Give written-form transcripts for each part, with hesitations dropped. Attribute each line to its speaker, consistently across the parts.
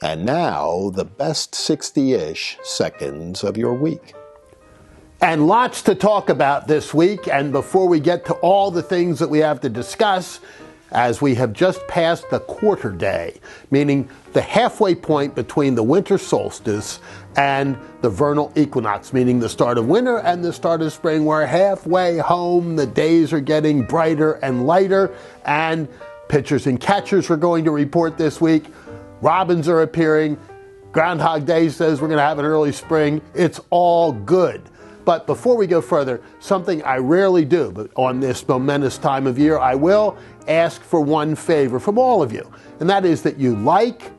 Speaker 1: And now, the best 60-ish seconds of your week.
Speaker 2: And lots to talk about this week. And before we get to all the things that we have to discuss, as we have just passed the quarter day, meaning the halfway point between the winter solstice and the vernal equinox, meaning the start of winter and the start of spring. We're halfway home. The days are getting brighter and lighter, and pitchers and catchers are going to report this week. Robins are appearing. Groundhog Day says we're going to have an early spring. It's all good. But before we go further, something I rarely do, but on this momentous time of year, I will ask for one favor from all of you, and that is that you like,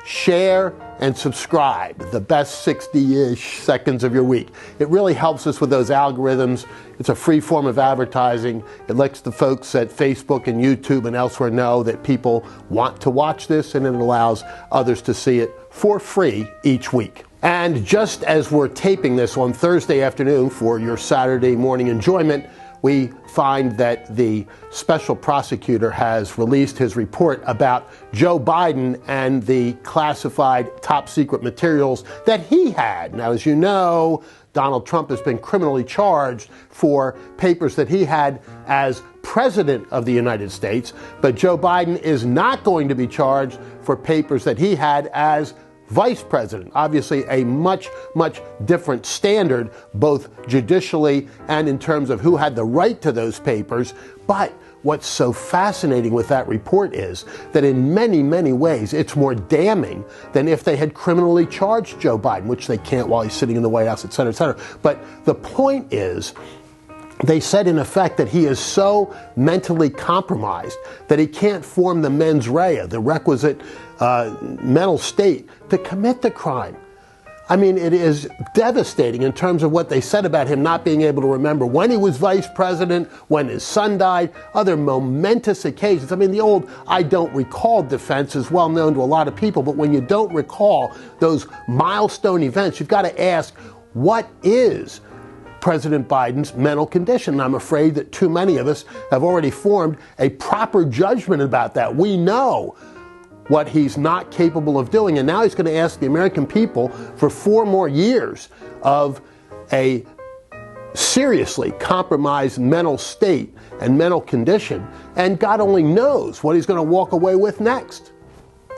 Speaker 2: share, and subscribe the best 60-ish seconds of your week. It really helps us with those algorithms. It's a free form of advertising. It lets the folks at Facebook and YouTube and elsewhere know that people want to watch this, and it allows others to see it for free each week. And just as we're taping this on Thursday afternoon for your Saturday morning enjoyment, we find that the special prosecutor has released his report about Joe Biden and the classified top secret materials that he had. Now, as you know, Donald Trump has been criminally charged for papers that he had as president of the United States, but Joe Biden is not going to be charged for papers that he had as vice president. Obviously a much, much different standard, both judicially and in terms of who had the right to those papers. But what's so fascinating with that report is that in many, many ways, it's more damning than if they had criminally charged Joe Biden, which they can't while he's sitting in the White House, et cetera, et cetera. But the point is, they said, in effect, that he is so mentally compromised that he can't form the mens rea, the requisite mental state, to commit the crime. I mean, it is devastating in terms of what they said about him not being able to remember when he was vice president, when his son died, other momentous occasions. I mean, the old "I don't recall" defense is well known to a lot of people, but when you don't recall those milestone events, you've got to ask, what is President Biden's mental condition? And I'm afraid that too many of us have already formed a proper judgment about that. We know what he's not capable of doing, and now he's going to ask the American people for 4 more years of a seriously compromised mental state and mental condition, and God only knows what he's going to walk away with next.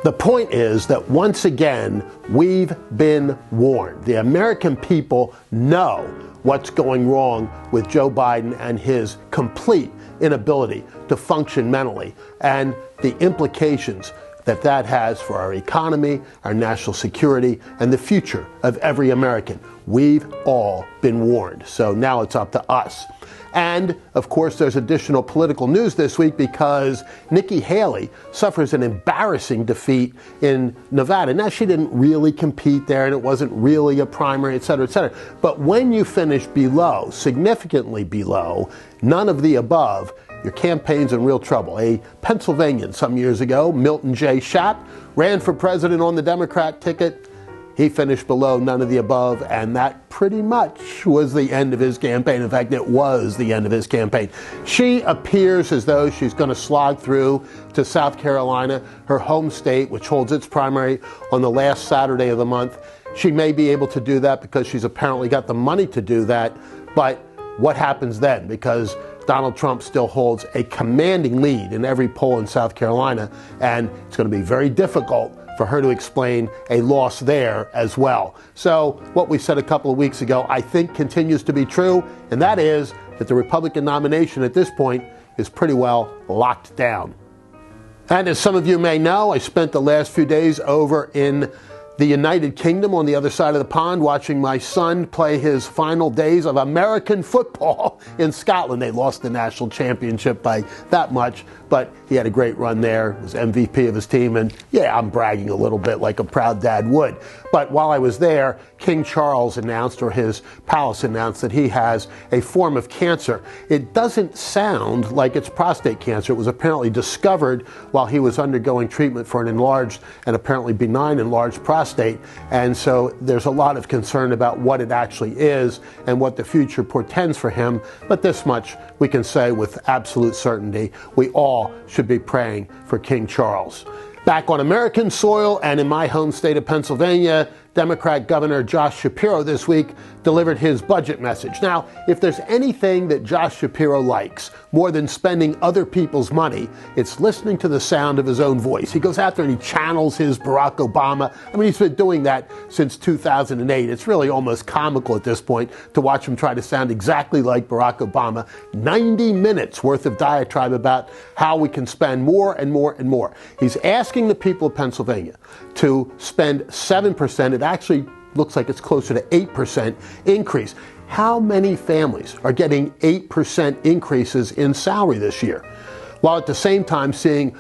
Speaker 2: The point is that once again, we've been warned. The American people know what's going wrong with Joe Biden and his complete inability to function mentally, and the implications that that has for our economy, our national security, and the future of every American. We've all been warned. So now it's up to us. And, of course, there's additional political news this week because Nikki Haley suffers an embarrassing defeat in Nevada. Now, she didn't really compete there, and it wasn't really a primary, et cetera, et cetera. But when you finish below, significantly below, none of the above, your campaign's in real trouble. A Pennsylvanian some years ago, Milton J. Schaap, ran for president on the Democrat ticket. He finished below none of the above, and that pretty much was the end of his campaign. In fact, it was the end of his campaign. She appears as though she's going to slog through to South Carolina, her home state, which holds its primary on the last Saturday of the month. She may be able to do that because she's apparently got the money to do that, but what happens then? Because Donald Trump still holds a commanding lead in every poll in South Carolina, and it's going to be very difficult for her to explain a loss there as well. So what we said a couple of weeks ago, I think, continues to be true, and that is that the Republican nomination at this point is pretty well locked down. And as some of you may know, I spent the last few days over in the United Kingdom on the other side of the pond watching my son play his final days of American football in Scotland. They lost the national championship by that much, but he had a great run there, was MVP of his team, and yeah, I'm bragging a little bit like a proud dad would. But while I was there, King Charles announced, or his palace announced, that he has a form of cancer. It doesn't sound like it's prostate cancer. It was apparently discovered while he was undergoing treatment for an enlarged and apparently benign enlarged prostate. And so there's a lot of concern about what it actually is and what the future portends for him. But this much we can say with absolute certainty: we all should be praying for King Charles. Back on American soil and in my home state of Pennsylvania, Democrat Governor Josh Shapiro this week delivered his budget message. Now, if there's anything that Josh Shapiro likes more than spending other people's money, it's listening to the sound of his own voice. He goes out there and he channels his Barack Obama. I mean, he's been doing that since 2008. It's really almost comical at this point to watch him try to sound exactly like Barack Obama. 90 minutes worth of diatribe about how we can spend more and more and more. He's asking the people of Pennsylvania to spend 7%. It actually looks like it's closer to 8% increase. How many families are getting 8% increases in salary this year, while at the same time seeing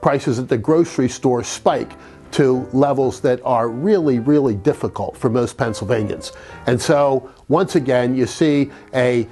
Speaker 2: prices at the grocery store spike to levels that are really, really difficult for most Pennsylvanians? And so, once again, you see a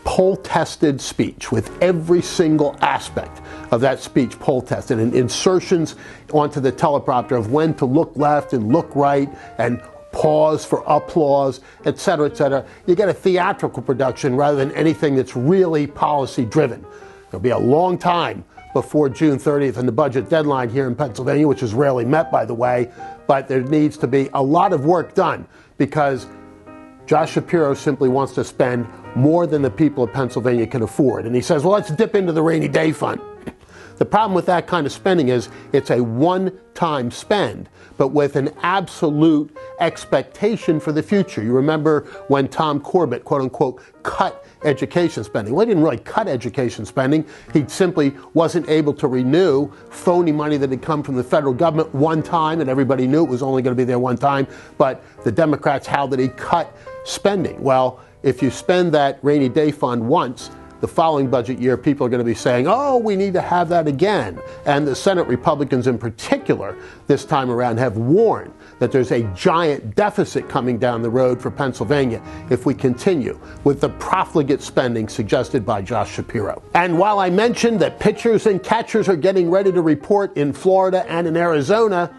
Speaker 2: poll-tested speech with every single aspect of that speech poll-tested, and insertions onto the teleprompter of when to look left and look right and pause for applause, et cetera, et cetera. You get a theatrical production rather than anything that's really policy-driven. There'll be a long time before June 30th and the budget deadline here in Pennsylvania, which is rarely met, by the way, but there needs to be a lot of work done because Josh Shapiro simply wants to spend more than the people of Pennsylvania can afford. And he says, well, let's dip into the rainy day fund. The problem with that kind of spending is it's a one-time spend, but with an absolute expectation for the future. You remember when Tom Corbett, quote unquote, cut education spending. Well, he didn't really cut education spending. He simply wasn't able to renew phony money that had come from the federal government one time, and everybody knew it was only going to be there one time. But the Democrats, how did he cut spending? Well, if you spend that rainy day fund once, the following budget year, people are going to be saying, oh, we need to have that again. And the Senate Republicans in particular this time around have warned that there's a giant deficit coming down the road for Pennsylvania if we continue with the profligate spending suggested by Josh Shapiro. And while I mentioned that pitchers and catchers are getting ready to report in Florida and in Arizona,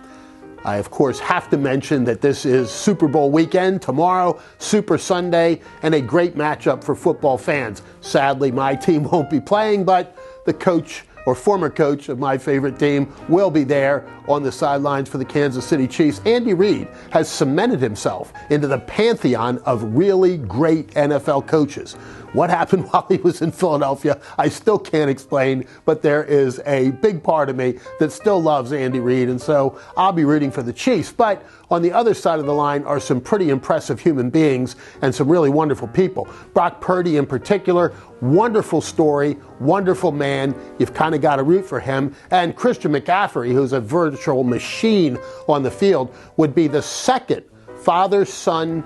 Speaker 2: I, of course, have to mention that this is Super Bowl weekend, tomorrow, Super Sunday, and a great matchup for football fans. Sadly, my team won't be playing, but the coach or former coach of my favorite team will be there on the sidelines for the Kansas City Chiefs. Andy Reid has cemented himself into the pantheon of really great NFL coaches. What happened while he was in Philadelphia, I still can't explain, but there is a big part of me that still loves Andy Reid, and so I'll be rooting for the Chiefs. But on the other side of the line are some pretty impressive human beings and some really wonderful people. Brock Purdy in particular, wonderful story, wonderful man. You've kind of got to root for him. And Christian McCaffrey, who's a virtual machine on the field, would be the second father-son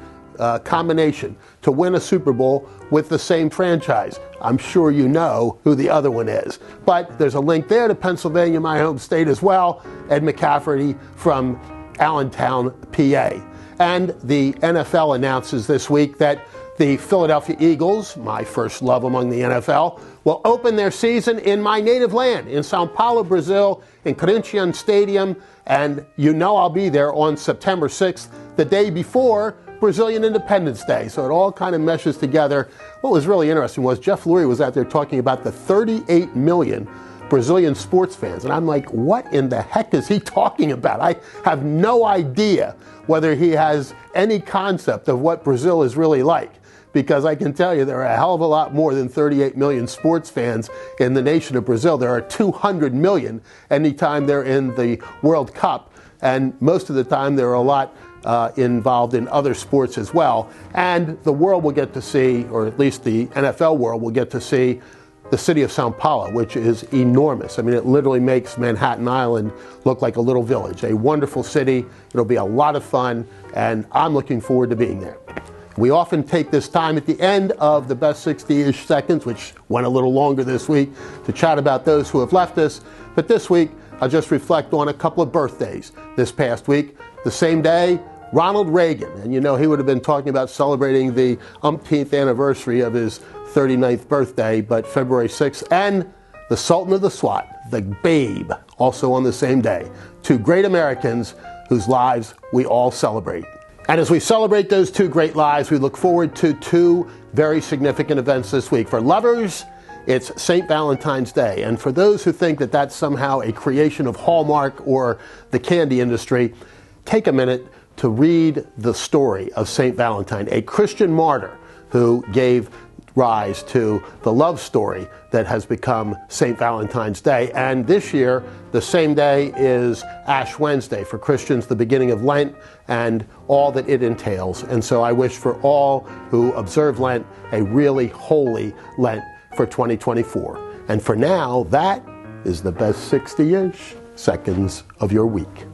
Speaker 2: combination to win a Super Bowl with the same franchise. I'm sure you know who the other one is. But there's a link there to Pennsylvania, my home state as well. Ed McCaffrey from Allentown, PA. And the NFL announces this week that the Philadelphia Eagles, my first love among the NFL, will open their season in my native land, in Sao Paulo, Brazil, in Corinthians Stadium. And you know I'll be there on September 6th, the day before Brazilian Independence Day. So it all kind of meshes together. What was really interesting was Jeff Lurie was out there talking about the 38 million Brazilian sports fans. And I'm like, what in the heck is he talking about? I have no idea whether he has any concept of what Brazil is really like. Because I can tell you there are a hell of a lot more than 38 million sports fans in the nation of Brazil. There are 200 million anytime they're in the World Cup. And most of the time there are a lot involved in other sports as well. And the world will get to see, or at least the NFL world will get to see, the city of Sao Paulo, which is enormous. I mean, it literally makes Manhattan Island look like a little village. A wonderful city. It'll be a lot of fun, and I'm looking forward to being there. We often take this time at the end of the best 60-ish seconds, which went a little longer this week, to chat about those who have left us. But this week, I'll just reflect on a couple of birthdays this past week. The same day, Ronald Reagan, and you know he would have been talking about celebrating the umpteenth anniversary of his 39th birthday, but February 6th, and the Sultan of the SWAT, the Babe, also on the same day. Two great Americans whose lives we all celebrate. And as we celebrate those two great lives, we look forward to two very significant events this week. For lovers, it's St. Valentine's Day. And for those who think that that's somehow a creation of Hallmark or the candy industry, take a minute to read the story of St. Valentine, a Christian martyr who gave rise to the love story that has become St. Valentine's Day. And this year, the same day is Ash Wednesday for Christians, the beginning of Lent and all that it entails. And so I wish for all who observe Lent a really holy Lent for 2024. And for now, that is the best 60-ish seconds of your week.